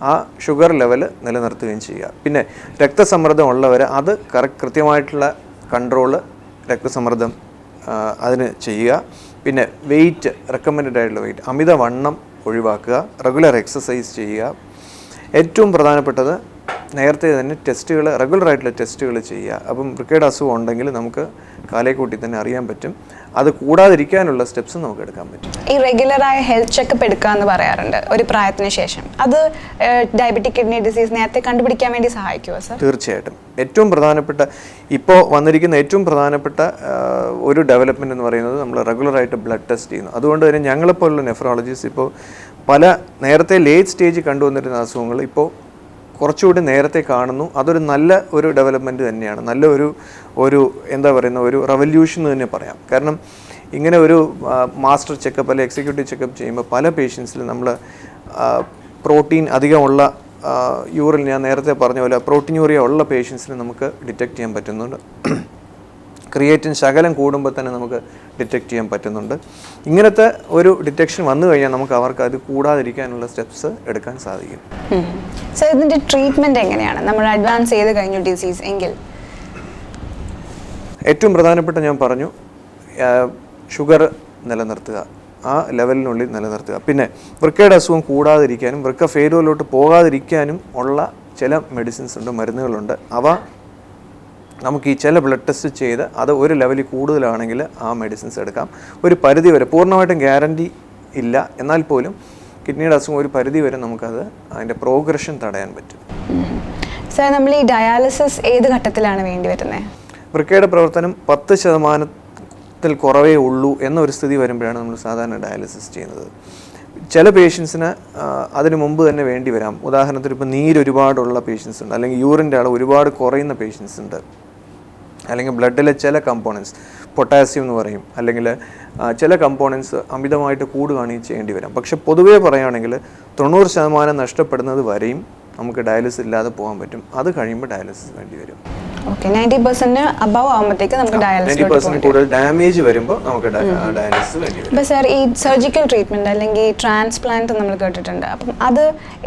ആ sugar level നിലനിർത്തുകയും ചെയ്യുക. പിന്നെ രക്തസമ്മർദ്ദം ഉള്ളവർ അത് കൃത്യമായിട്ടുള്ള കൺട്രോള് രക്തസമ്മർദ്ദം അതിന് ചെയ്യുക. പിന്നെ വെയിറ്റ്, റെക്കമെൻഡഡ് ആയിട്ടുള്ള വെയിറ്റ്, അമിതവണ്ണം ഒഴിവാക്കുക, റെഗുലർ എക്സസൈസ് ചെയ്യുക. ഏറ്റവും പ്രധാനപ്പെട്ടത് നേരത്തെ തന്നെ ടെസ്റ്റുകൾ, റെഗുലറായിട്ടുള്ള ടെസ്റ്റുകൾ ചെയ്യുക. അപ്പം വൃക്കയുടെ അസുഖം ഉണ്ടെങ്കിൽ നമുക്ക് കാലേക്കൂട്ടി തന്നെ അറിയാൻ പറ്റും. അത് കൂടാതിരിക്കാനുള്ള സ്റ്റെപ്സ് നമുക്ക് എടുക്കാൻ പറ്റും. ഈ റെഗുലറായ ഹെൽത്ത് ചെക്കപ്പ് എടുക്കുക എന്ന് പറയാറുണ്ട് ഒരു പ്രായത്തിന് ശേഷം. അത് ഡയബറ്റിക് കിഡ്നി ഡിസീസ് നേരത്തെ കണ്ടുപിടിക്കാൻ വേണ്ടി സഹായിക്കുമോ സർ? തീർച്ചയായിട്ടും. ഏറ്റവും പ്രധാനപ്പെട്ട ഇപ്പോൾ വന്നിരിക്കുന്ന ഏറ്റവും പ്രധാനപ്പെട്ട ഒരു ഡെവലപ്മെൻറ്റ് എന്ന് പറയുന്നത് നമ്മൾ റെഗുലറായിട്ട് ബ്ലഡ് ടെസ്റ്റ് ചെയ്യുന്നു. അതുകൊണ്ട് തന്നെ ഞങ്ങളെപ്പോലുള്ള നെഫ്രോളജിസ്റ്റ് ഇപ്പോൾ പല നേരത്തെ ലേറ്റ് സ്റ്റേജ് കണ്ടുവന്നിരുന്ന അസുഖങ്ങൾ ഇപ്പോൾ കുറച്ചുകൂടി നേരത്തെ കാണുന്നു. അതൊരു നല്ല ഒരു ഡെവലപ്മെൻറ്റ് തന്നെയാണ്. നല്ല ഒരു എന്താ പറയുന്ന ഒരു റെവല്യൂഷൻ എന്ന് തന്നെ പറയാം. കാരണം ഇങ്ങനെ ഒരു മാസ്റ്റർ ചെക്കപ്പ് അല്ലെങ്കിൽ എക്സിക്യൂട്ടീവ് ചെക്കപ്പ് ചെയ്യുമ്പോൾ പല പേഷ്യൻസിലും നമ്മൾ പ്രോട്ടീൻ അധികമുള്ള യൂറിൻ, ഞാൻ നേരത്തെ പറഞ്ഞ പോലെ പ്രോട്ടീനൂറിയ ഉള്ള പേഷ്യൻസിന് നമുക്ക് ഡിറ്റക്റ്റ് ചെയ്യാൻ പറ്റുന്നുണ്ട്. ക്രിയേറ്റിൻ ശകലം കൂടുമ്പോൾ തന്നെ നമുക്ക് ഡിറ്റക്റ്റ് ചെയ്യാൻ പറ്റുന്നുണ്ട്. ഇങ്ങനത്തെ ഒരു ഡിറ്റക്ഷൻ വന്നു കഴിഞ്ഞാൽ നമുക്ക് അവർക്ക് അത് കൂടാതിരിക്കാനുള്ള സ്റ്റെപ്സ് എടുക്കാൻ സാധിക്കും. സോ ഇതിൻ്റെ ട്രീറ്റ്മെൻറ്റ് എങ്ങനെയാണ് നമ്മൾ അഡ്വാൻസ് ചെയ്ത് കഴിഞ്ഞു ഡിസീസ് എങ്കിൽ? ഏറ്റവും പ്രധാനപ്പെട്ട ഞാൻ പറഞ്ഞു, ഷുഗർ നിലനിർത്തുക, ആ ലെവലിനുള്ളിൽ നിലനിർത്തുക. പിന്നെ വൃക്കയുടെ അസുഖം കൂടാതിരിക്കാനും വൃക്ക ഫെയിലുവറിലോട്ട് പോകാതിരിക്കാനും ഉള്ള ചില മെഡിസിൻസ് ഉണ്ട്, മരുന്നുകളുണ്ട്. അവ നമുക്ക് ഈ ചില ബ്ലഡ് ടെസ്റ്റ് ചെയ്ത് അത് ഒരു ലെവലിൽ കൂടുതലാണെങ്കിൽ ആ മെഡിസിൻസ് എടുക്കാം. ഒരു പരിധി വരെ, പൂർണ്ണമായിട്ടും ഗ്യാരണ്ടി ഇല്ല, എന്നാൽ പോലും കിഡ്നിയുടെ അസുഖം ഒരു പരിധി വരെ നമുക്കത് അതിൻ്റെ പ്രോഗ്രഷൻ തടയാൻ പറ്റും. സർ, നമ്മൾ ഈ ഡയാലിസിസ് ഏത് ഘട്ടത്തിലാണ് വേണ്ടി വരുന്നത്? വൃക്കയുടെ പ്രവർത്തനം 10% കുറവേ ഉള്ളൂ എന്നൊരു സ്ഥിതി വരുമ്പോഴാണ് നമ്മൾ സാധാരണ ഡയാലിസിസ് ചെയ്യുന്നത്. ചില പേഷ്യൻസിന് അതിന് മുമ്പ് തന്നെ വേണ്ടി വരാം. ഉദാഹരണത്തിന് ഇപ്പോൾ ഒരുപാടുള്ള പേഷ്യൻസ് ഉണ്ട്, അല്ലെങ്കിൽ യൂറിൻ്റെ അളവ് ഒരുപാട് കുറയുന്ന പേഷ്യൻസ് ഉണ്ട്, അല്ലെങ്കിൽ ബ്ലഡിലെ ചില കമ്പോണൻസ്, പൊട്ടാസ്യം എന്ന് പറയും, അല്ലെങ്കിൽ ചില കമ്പോണൻസ് അമിതമായിട്ട് കൂടുകയാണ് ചെയ്യേണ്ടി വരാം. പക്ഷെ പൊതുവേ പറയുകയാണെങ്കിൽ 90% നഷ്ടപ്പെടുന്നത് വരെയും നമുക്ക് ഡയാലിസിസ് ഇല്ലാതെ പോകാൻ പറ്റും. അത് കഴിയുമ്പോൾ ഡയാലിസിസ് വേണ്ടി വരും. ഓക്കെ, 90% അബവ് ആകുമ്പോഴത്തേക്ക് നമുക്ക് 90% കൂടുതൽ ഡാമേജ് വരുമ്പോൾ നമുക്ക് ഡയാലിസിസ് വേണ്ടി വരും. അപ്പോൾ സർ, ഈ സർജിക്കൽ ട്രീറ്റ്മെൻറ്റ് അല്ലെങ്കിൽ ട്രാൻസ്പ്ലാന്റ് നമ്മൾ കേട്ടിട്ടുണ്ട്. അപ്പം അത്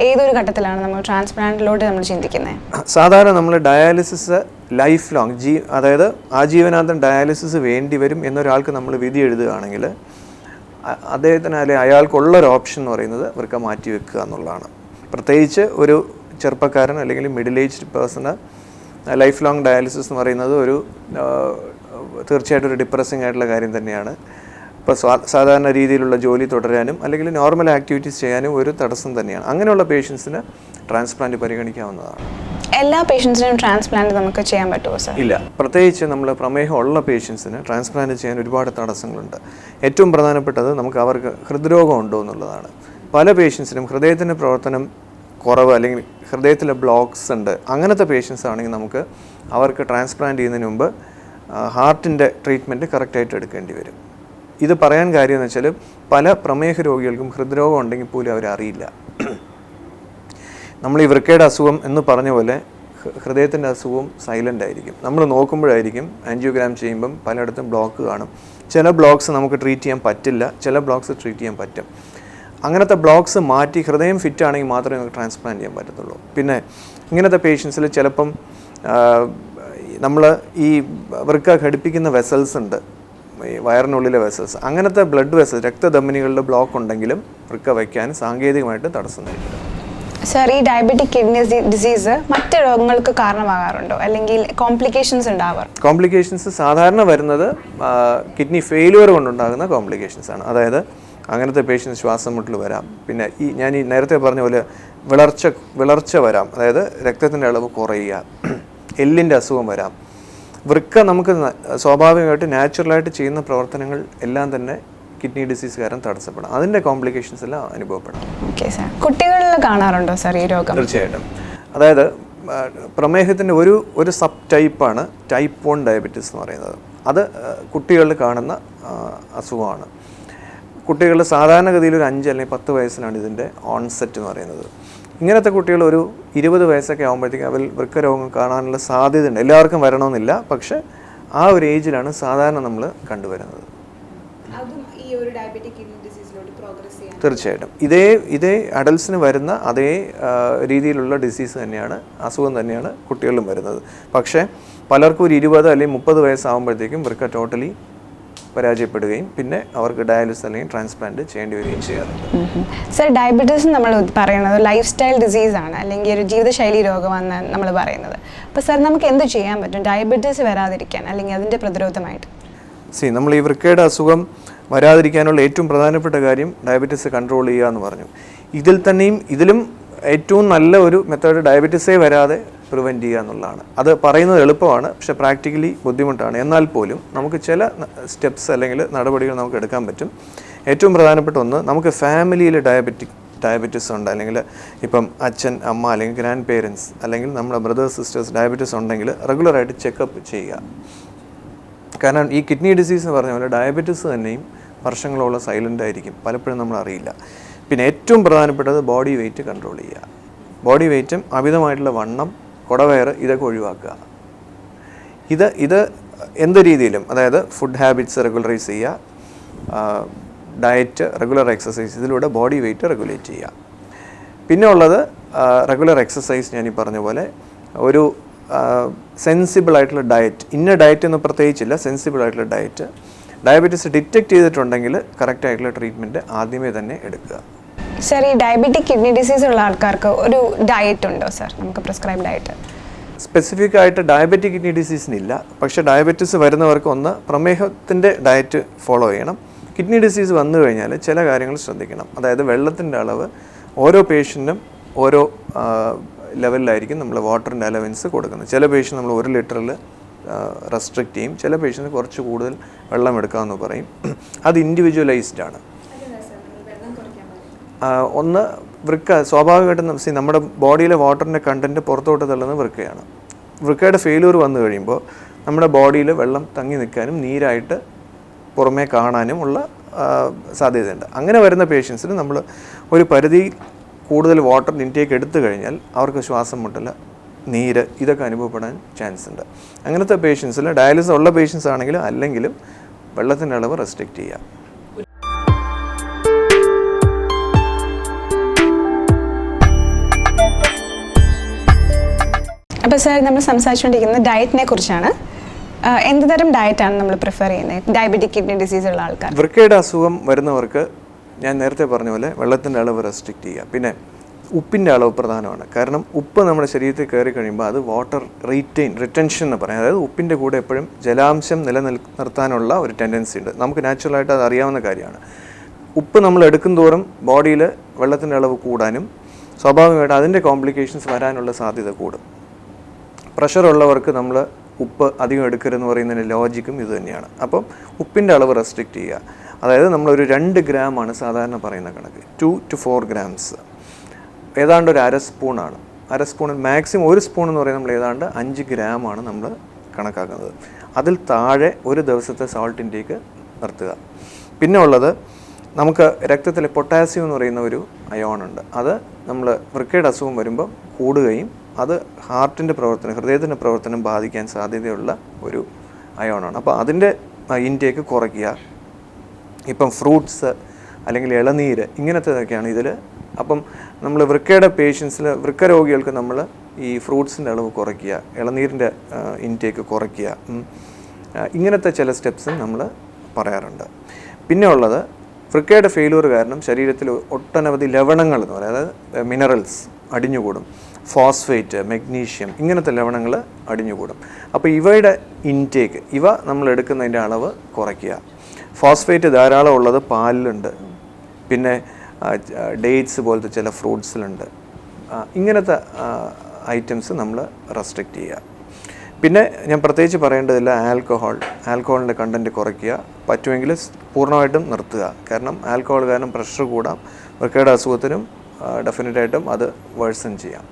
ഏതൊരു ഘട്ടത്തിലാണ് നമ്മൾ ട്രാൻസ്പ്ലാന്റിലോട്ട് നമ്മൾ ചിന്തിക്കുന്നത്? സാധാരണ നമ്മൾ ഡയാലിസിസ് ലൈഫ് ലോങ്, അതായത് ആജീവനാന്തം ഡയാലിസിസ് വേണ്ടി വരും എന്നൊരാൾക്ക് നമ്മൾ വിധി എഴുതുകയാണെങ്കിൽ അദ്ദേഹത്തിന് അല്ലെങ്കിൽ അയാൾക്കുള്ളൊരു ഓപ്ഷൻ എന്ന് പറയുന്നത് വൃക്ക മാറ്റി വെക്കുക എന്നുള്ളതാണ്. പ്രത്യേകിച്ച് ഒരു ചെറുപ്പക്കാരൻ അല്ലെങ്കിൽ middle aged person life long dialysis എന്ന് പറയുന്നത് തീർച്ചയായിട്ടും ഒരു ഡിപ്രസിങ് ആയിട്ടുള്ള കാര്യം തന്നെയാണ്. ഇപ്പോൾ സാധാരണ രീതിയിലുള്ള ജോലി തുടരാനും അല്ലെങ്കിൽ നോർമൽ ആക്ടിവിറ്റീസ് ചെയ്യാനും ഒരു തടസ്സം തന്നെയാണ്. അങ്ങനെയുള്ള പേഷ്യൻസിന് ട്രാൻസ്പ്ലാന്റ് പരിഗണിക്കാവുന്നതാണ്. എല്ലാ പേഷ്യൻസിനും ട്രാൻസ്പ്ലാന്റ് നമുക്ക് ചെയ്യാൻ പറ്റുമോ സർ? ഇല്ല, പ്രത്യേകിച്ച് നമ്മൾ പ്രമേഹം ഉള്ള പേഷ്യൻസിന് ട്രാൻസ്പ്ലാന്റ് ചെയ്യാൻ ഒരുപാട് തടസ്സങ്ങളുണ്ട്. ഏറ്റവും പ്രധാനപ്പെട്ടത് നമുക്ക് അവർക്ക് ഹൃദ്രോഗം ഉണ്ടോ എന്നുള്ളതാണ്. പല പേഷ്യൻസിനും ഹൃദയത്തിൻ്റെ പ്രവർത്തനം കുറവ് അല്ലെങ്കിൽ ഹൃദയത്തിലെ ബ്ലോക്ക്സ് ഉണ്ട്. അങ്ങനത്തെ പേഷ്യൻസ് ആണെങ്കിൽ നമുക്ക് അവർക്ക് ട്രാൻസ്പ്ലാന്റ് ചെയ്യുന്നതിന് മുമ്പ് ഹാർട്ടിൻ്റെ ട്രീറ്റ്മെൻറ്റ് കറക്റ്റായിട്ട് എടുക്കേണ്ടി വരും. ഇത് പറയാൻ കാര്യം എന്ന് വെച്ചാൽ പല പ്രമേഹ രോഗികൾക്കും ഹൃദ്രോഗം ഉണ്ടെങ്കിൽ പോലും അവരറിയില്ല. നമ്മൾ ഈ വൃക്കയുടെ അസുഖം എന്ന് പറഞ്ഞ പോലെ ഹൃദയത്തിൻ്റെ അസുഖവും സൈലൻ്റ് ആയിരിക്കും. നമ്മൾ നോക്കുമ്പോഴായിരിക്കും ആൻജിയോഗ്രാം ചെയ്യുമ്പം പലയിടത്തും ബ്ലോക്ക് കാണും. ചില ബ്ലോക്ക്സ് നമുക്ക് ട്രീറ്റ് ചെയ്യാൻ പറ്റില്ല, ചില ബ്ലോക്ക്സ് ട്രീറ്റ് ചെയ്യാൻ പറ്റും. അങ്ങനത്തെ ബ്ലോക്ക്സ് മാറ്റി ഹൃദയം ഫിറ്റ് ആണെങ്കിൽ മാത്രമേ നമുക്ക് ട്രാൻസ്പ്ലാന്റ് ചെയ്യാൻ പറ്റത്തുള്ളൂ. പിന്നെ ഇങ്ങനത്തെ പേഷ്യൻസിൽ ചിലപ്പം നമ്മൾ ഈ വൃക്ക ഘടിപ്പിക്കുന്ന വെസൽസ് ഉണ്ട്, ഈ വയറിനുള്ളിലെ വെസൽസ്, അങ്ങനത്തെ ബ്ലഡ് വെസൽസ്, രക്തധമനികളുടെ ബ്ലോക്ക് ഉണ്ടെങ്കിലും വൃക്ക വയ്ക്കാൻ സാങ്കേതികമായിട്ട് തടസ്സം നേരിടും. സർ, ഈ ഡയബറ്റിക് കിഡ്നി ഡിസീസ് മറ്റ് രോഗങ്ങൾക്ക് കാരണമാകാറുണ്ടോ, അല്ലെങ്കിൽ കോംപ്ലിക്കേഷൻസ് ഉണ്ടാവാറ്? കോംപ്ലിക്കേഷൻസ് സാധാരണ വരുന്നത് കിഡ്നി ഫെയിലുവർ കൊണ്ടുണ്ടാകുന്ന കോംപ്ലിക്കേഷൻസ് ആണ്. അതായത് അങ്ങനത്തെ പേഷ്യൻസ് ശ്വാസം മുട്ടൽ വരാം. പിന്നെ ഞാൻ നേരത്തെ പറഞ്ഞ പോലെ വിളർച്ച വരാം, അതായത് രക്തത്തിൻ്റെ അളവ് കുറയുക, എല്ലിൻ്റെ അസുഖം വരാം. വൃക്ക നമുക്ക് സ്വാഭാവികമായിട്ട് നാച്ചുറലായിട്ട് ചെയ്യുന്ന പ്രവർത്തനങ്ങൾ എല്ലാം തന്നെ കിഡ്നി ഡിസീസ് കാരണം തടസ്സപ്പെടാം. അതിൻ്റെ കോംപ്ലിക്കേഷൻസ് എല്ലാം അനുഭവപ്പെടാം. ഓക്കെ സാർ, കുട്ടികളിൽ കാണാറുണ്ടോ സാർ ഈ രോഗം? തീർച്ചയായിട്ടും. അതായത് പ്രമേഹത്തിൻ്റെ ഒരു സബ് ടൈപ്പാണ് ടൈപ്പ് 1 ഡയബറ്റീസ് എന്ന് പറയുന്നത്. അത് കുട്ടികളിൽ കാണുന്ന അസുഖമാണ്. കുട്ടികൾ സാധാരണഗതിയിൽ ഒരു 5 അല്ലെങ്കിൽ 10 വയസ്സിലാണ് ഇതിൻ്റെ ഓൺസെറ്റ് എന്ന് പറയുന്നത്. ഇങ്ങനത്തെ കുട്ടികൾ ഒരു 20 വയസ്സൊക്കെ ആകുമ്പോഴത്തേക്കും അവർ വൃക്കരോഗം കാണാനുള്ള സാധ്യതയുണ്ട്. എല്ലാവർക്കും വരണമെന്നില്ല, പക്ഷേ ആ ഒരു ഏജിലാണ് സാധാരണ നമ്മൾ കണ്ടുവരുന്നത്. തീർച്ചയായിട്ടും ഇതേ അഡൽസിന് വരുന്ന അതേ രീതിയിലുള്ള ഡിസീസ് തന്നെയാണ്, അസുഖം തന്നെയാണ് കുട്ടികളിലും വരുന്നത്. പക്ഷേ പലർക്കും ഒരു 20 അല്ലെങ്കിൽ 30 വയസ്സാകുമ്പോഴത്തേക്കും വൃക്ക ടോട്ടലി പരാജയപ്പെടുകയും പിന്നെ അവർക്ക് ഡയാലിസിസ് അല്ലെങ്കിൽ ട്രാൻസ്പ്ലാന്റ് ചെയ്യേണ്ടി വരികയും ചെയ്യാറുണ്ട്. സർ, ഡയബറ്റീസ് നമ്മൾ പറയുന്നത് ലൈഫ് സ്റ്റൈൽ ഡിസീസാണ്, അല്ലെങ്കിൽ ഒരു ജീവിതശൈലി രോഗമാണെന്ന് നമ്മൾ പറയുന്നത്. അപ്പോൾ സർ, നമുക്ക് എന്ത് ചെയ്യാൻ പറ്റും ഡയബറ്റീസ് വരാതിരിക്കാൻ അല്ലെങ്കിൽ അതിൻ്റെ പ്രതിരോധമായിട്ട്? നമ്മൾ ഈ വൃക്കയുടെ അസുഖം വരാതിരിക്കാനുള്ള ഏറ്റവും പ്രധാനപ്പെട്ട കാര്യം ഡയബറ്റീസ് കൺട്രോൾ ചെയ്യുക എന്ന് പറഞ്ഞു. ഇതിലും ഏറ്റവും നല്ല ഒരു മെത്തേഡ് ഡയബറ്റീസേ വരാതെ പ്രിവെൻറ്റ് ചെയ്യുക എന്നുള്ളതാണ്. അത് പറയുന്നത് എളുപ്പമാണ്, പക്ഷെ പ്രാക്ടിക്കലി ബുദ്ധിമുട്ടാണ്. എന്നാൽ പോലും നമുക്ക് ചില സ്റ്റെപ്സ് അല്ലെങ്കിൽ നടപടികൾ നമുക്ക് എടുക്കാൻ പറ്റും. ഏറ്റവും പ്രധാനപ്പെട്ട ഒന്ന്, നമുക്ക് ഫാമിലിയിൽ ഡയബറ്റീസ് ഉണ്ട്, അല്ലെങ്കിൽ ഇപ്പം അച്ഛൻ, അമ്മ അല്ലെങ്കിൽ ഗ്രാൻഡ് പേരൻസ് അല്ലെങ്കിൽ നമ്മുടെ ബ്രദേഴ്സ് സിസ്റ്റേഴ്സ് ഡയബറ്റീസ് ഉണ്ടെങ്കിൽ റെഗുലറായിട്ട് ചെക്കപ്പ് ചെയ്യുക. കാരണം ഈ കിഡ്നി ഡിസീസ് എന്ന് പറഞ്ഞ പോലെ ഡയബറ്റീസ് തന്നെയും വർഷങ്ങളോളം സൈലൻ്റ് ആയിരിക്കും, പലപ്പോഴും നമ്മൾ അറിയില്ല. പിന്നെ ഏറ്റവും പ്രധാനപ്പെട്ടത് ബോഡി വെയ്റ്റ് കൺട്രോൾ ചെയ്യുക. ബോഡി വെയ്റ്റും അമിതമായിട്ടുള്ള വണ്ണം, കുടവയറ് ഇതൊക്കെ ഒഴിവാക്കുക. ഇത് എന്ത് രീതിയിലും, അതായത് ഫുഡ് ഹാബിറ്റ്സ് റെഗുലറൈസ് ചെയ്യുക, ഡയറ്റ്, റെഗുലർ എക്സസൈസ്, ഇതിലൂടെ ബോഡി വെയ്റ്റ് റെഗുലേറ്റ് ചെയ്യുക. പിന്നെ ഉള്ളത് റെഗുലർ എക്സസൈസ്. ഞാൻ ഈ പറഞ്ഞ പോലെ ഒരു സെൻസിബിൾ ആയിട്ടുള്ള ഡയറ്റ്, ഇന്ന ഡയറ്റ് എന്ന് പ്രത്യേകിച്ചില്ല, സെൻസിബിൾ ആയിട്ടുള്ള ഡയറ്റ്. ഡയബറ്റീസ് ഡിറ്റക്ട് ചെയ്തിട്ടുണ്ടെങ്കിൽ കറക്റ്റ് ആയിട്ടുള്ള ട്രീറ്റ്മെൻറ്റ് ആദ്യമേ തന്നെ എടുക്കുക. സർ, ഈ ഡയബറ്റിക് കിഡ്നി ഡിസീസ് ഉള്ള ആൾക്കാർക്ക് ഒരു ഡയറ്റ് ഉണ്ടോ സർ, നമുക്ക് പ്രിസ്ക്രൈബ് ഡയറ്റ്? സ്പെസിഫിക് ആയിട്ട് ഡയബറ്റിക് കിഡ്നി ഡിസീസിനില്ല, പക്ഷേ ഡയബറ്റീസ് വരുന്നവർക്ക് ഒന്ന് പ്രമേഹത്തിൻ്റെ ഡയറ്റ് ഫോളോ ചെയ്യണം. കിഡ്നി ഡിസീസ് വന്നു കഴിഞ്ഞാൽ ചില കാര്യങ്ങൾ ശ്രദ്ധിക്കണം. അതായത് വെള്ളത്തിൻ്റെ അളവ് ഓരോ പേഷ്യൻറ്റിനും ഓരോ ലെവലിലായിരിക്കും നമ്മൾ വാട്ടറിൻ്റെ അലവൻസ് കൊടുക്കുന്നത്. ചില പേഷ്യൻ്റ് നമ്മൾ 1 ലിറ്ററിൽ റെസ്ട്രിക്റ്റ് ചെയ്യും, ചില പേഷ്യൻറ്റ് കുറച്ച് കൂടുതൽ വെള്ളം എടുക്കാമെന്ന് പറയും. അത് ഇൻഡിവിജ്വലൈസ്ഡ് ആണ്. ഒന്ന് വൃക്ക സ്വാഭാവികമായിട്ടും നമ്മുടെ ബോഡിയിലെ വാട്ടറിൻ്റെ കണ്ടൻറ്റ് പുറത്തോട്ട് തള്ളുന്നത് വൃക്കയാണ്. വൃക്കയുടെ ഫെയിലൂർ വന്നു കഴിയുമ്പോൾ നമ്മുടെ ബോഡിയിൽ വെള്ളം തങ്ങി നിൽക്കാനും നീരായിട്ട് പുറമേ കാണാനും ഉള്ള സാധ്യതയുണ്ട്. അങ്ങനെ വരുന്ന പേഷ്യൻസിന് നമ്മൾ ഒരു പരിധി കൂടുതൽ വാട്ടർ ഇൻടേക്ക് എടുത്തു കഴിഞ്ഞാൽ അവർക്ക് ശ്വാസം മുട്ടൽ, നീര് ഇതൊക്കെ അനുഭവപ്പെടാൻ ചാൻസ് ഉണ്ട്. അങ്ങനത്തെ പേഷ്യൻസിൽ ഡയാലിസിസ് ഉള്ള പേഷ്യൻസ് ആണെങ്കിലും അല്ലെങ്കിലും വെള്ളത്തിൻ്റെ അളവ് റെസ്ട്രിക്റ്റ് ചെയ്യുക. അപ്പോൾ സാർ, നമ്മൾ സംസാരിച്ചുകൊണ്ടിരിക്കുന്നത് ഡയറ്റിനെ കുറിച്ചാണ്. എന്ത് തരം ഡയറ്റാണ് നമ്മൾ പ്രിഫർ ചെയ്യുന്നത് ഡയബറ്റിക് കിഡ്നി ഡിസീസ് ഉള്ള ആൾക്കാർ? വൃക്കയുടെ അസുഖം വരുന്നവർക്ക് ഞാൻ നേരത്തെ പറഞ്ഞ പോലെ വെള്ളത്തിൻ്റെ അളവ് റെസ്ട്രിക്റ്റ് ചെയ്യുക. പിന്നെ ഉപ്പിൻ്റെ അളവ് പ്രധാനമാണ്. കാരണം ഉപ്പ് നമ്മുടെ ശരീരത്തിൽ കയറി കഴിയുമ്പോൾ അത് വാട്ടർ റിറ്റൻഷൻ എന്ന് പറയും. അതായത് ഉപ്പിൻ്റെ കൂടെ എപ്പോഴും ജലാംശം നിലനിർത്താനുള്ള ഒരു ടെൻഡൻസി ഉണ്ട്. നമുക്ക് നാച്ചുറലായിട്ട് അത് അറിയാവുന്ന കാര്യമാണ്. ഉപ്പ് നമ്മൾ എടുക്കും തോറും ബോഡിയിൽ വെള്ളത്തിൻ്റെ അളവ് കൂടാനും സ്വാഭാവികമായിട്ട് അതിൻ്റെ കോംപ്ലിക്കേഷൻസ് വരാനുള്ള സാധ്യത കൂടും. പ്രഷറുള്ളവർക്ക് നമ്മൾ ഉപ്പ് അധികം എടുക്കരുതെന്ന് പറയുന്നതിൻ്റെ ലോജിക്കും ഇത് തന്നെയാണ്. അപ്പം ഉപ്പിൻ്റെ അളവ് റെസ്ട്രിക്റ്റ് ചെയ്യുക. അതായത് നമ്മളൊരു 2 ഗ്രാമാണ് സാധാരണ പറയുന്ന കണക്ക്, 2 to 4 grams, ഏതാണ്ട് ഒരു 1/2 സ്പൂണാണ്. 1/2 സ്പൂണിൽ മാക്സിമം 1 സ്പൂൺ എന്ന് പറയുന്നത് നമ്മൾ ഏതാണ്ട് 5 ഗ്രാമാണ് നമ്മൾ കണക്കാക്കുന്നത്. അതിൽ താഴെ ഒരു ദിവസത്തെ സോൾട്ട് ഇൻടേക്ക് നിർത്തുക. പിന്നെ ഉള്ളത്, നമുക്ക് രക്തത്തിലെ പൊട്ടാസ്യം എന്ന് പറയുന്ന ഒരു അയോണുണ്ട്. അത് നമ്മൾ വൃക്കയുടെ അസുഖം വരുമ്പോൾ കൂടുകയും അത് ഹാർട്ടിൻ്റെ പ്രവർത്തനം, ഹൃദയത്തിൻ്റെ പ്രവർത്തനം ബാധിക്കാൻ സാധ്യതയുള്ള ഒരു അയോണാണ്. അപ്പോൾ അതിൻ്റെ ഇൻടേക്ക് കുറയ്ക്കുക. ഇപ്പം ഫ്രൂട്ട്സ് അല്ലെങ്കിൽ ഇളനീര് ഇങ്ങനത്തേതൊക്കെയാണ് ഇതിൽ. അപ്പം നമ്മൾ വൃക്കയുടെ പേഷ്യൻസിൽ, വൃക്ക രോഗികൾക്ക് നമ്മൾ ഈ ഫ്രൂട്ട്സിൻ്റെ അളവ് കുറയ്ക്കുക, ഇളനീരിൻ്റെ ഇൻടേക്ക് കുറയ്ക്കുക, ഇങ്ങനത്തെ ചില സ്റ്റെപ്സും നമ്മൾ പറയാറുണ്ട്. പിന്നെ ഉള്ളത്, വൃക്കയുടെ ഫെയിലൂർ കാരണം ശരീരത്തിൽ ഒട്ടനവധി ലവണങ്ങൾ എന്ന് പറയുന്നത്, അതായത് മിനറൽസ് അടിഞ്ഞുകൂടും. ഫോസ്ഫേറ്റ്, മഗ്നീഷ്യം ഇങ്ങനത്തെ ലവണങ്ങൾ അടിഞ്ഞുകൂടും. അപ്പോൾ ഇവയുടെ ഇൻടേക്ക്, ഇവ നമ്മൾ എടുക്കുന്നതിൻ്റെ അളവ് കുറയ്ക്കുക. ഫോസ്ഫേറ്റ് ധാരാളം ഉള്ളത് പാലിലുണ്ട്, പിന്നെ ഡേറ്റ്സ് പോലത്തെ ചില ഫ്രൂട്ട്സിലുണ്ട്. ഇങ്ങനത്തെ ഐറ്റംസ് നമ്മൾ റെസ്ട്രിക്റ്റ് ചെയ്യുക. പിന്നെ ഞാൻ പ്രത്യേകിച്ച് പറയേണ്ടതില്ല, ആൽക്കഹോളിൻ്റെ കണ്ടൻറ്റ് കുറയ്ക്കുക. പറ്റുമെങ്കിൽ പൂർണ്ണമായിട്ടും നിർത്തുക. കാരണം ആൽക്കഹോൾ കാരണം പ്രഷർ കൂടാം, വൃക്കയുടെ അസുഖത്തിനും ഡെഫിനറ്റായിട്ടും അത് വേഴ്സൺ ചെയ്യാം.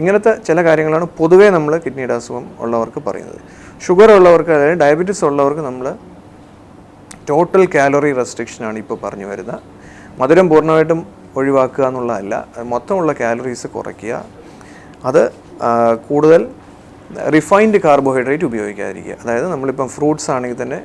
ഇങ്ങനത്തെ ചില കാര്യങ്ങളാണ് പൊതുവേ നമ്മൾ കിഡ്നിയുടെ അസുഖം ഉള്ളവർക്ക് പറയുന്നത്. ഷുഗർ ഉള്ളവർക്ക്, അതായത് ഡയബറ്റീസ് ഉള്ളവർക്ക് നമ്മൾ ടോട്ടൽ കാലറി റെസ്ട്രിക്ഷനാണ് ഇപ്പോൾ പറഞ്ഞു വരുന്നത്. മധുരം പൂർണ്ണമായിട്ടും ഒഴിവാക്കുക എന്നുള്ളതല്ല, മൊത്തമുള്ള കാലറീസ് കുറയ്ക്കുക. അത് കൂടുതൽ റിഫൈൻഡ് കാർബോഹൈഡ്രേറ്റ് ഉപയോഗിക്കാതിരിക്കുക. അതായത് നമ്മളിപ്പം ഫ്രൂട്ട്സ് ആണെങ്കിൽ തന്നെ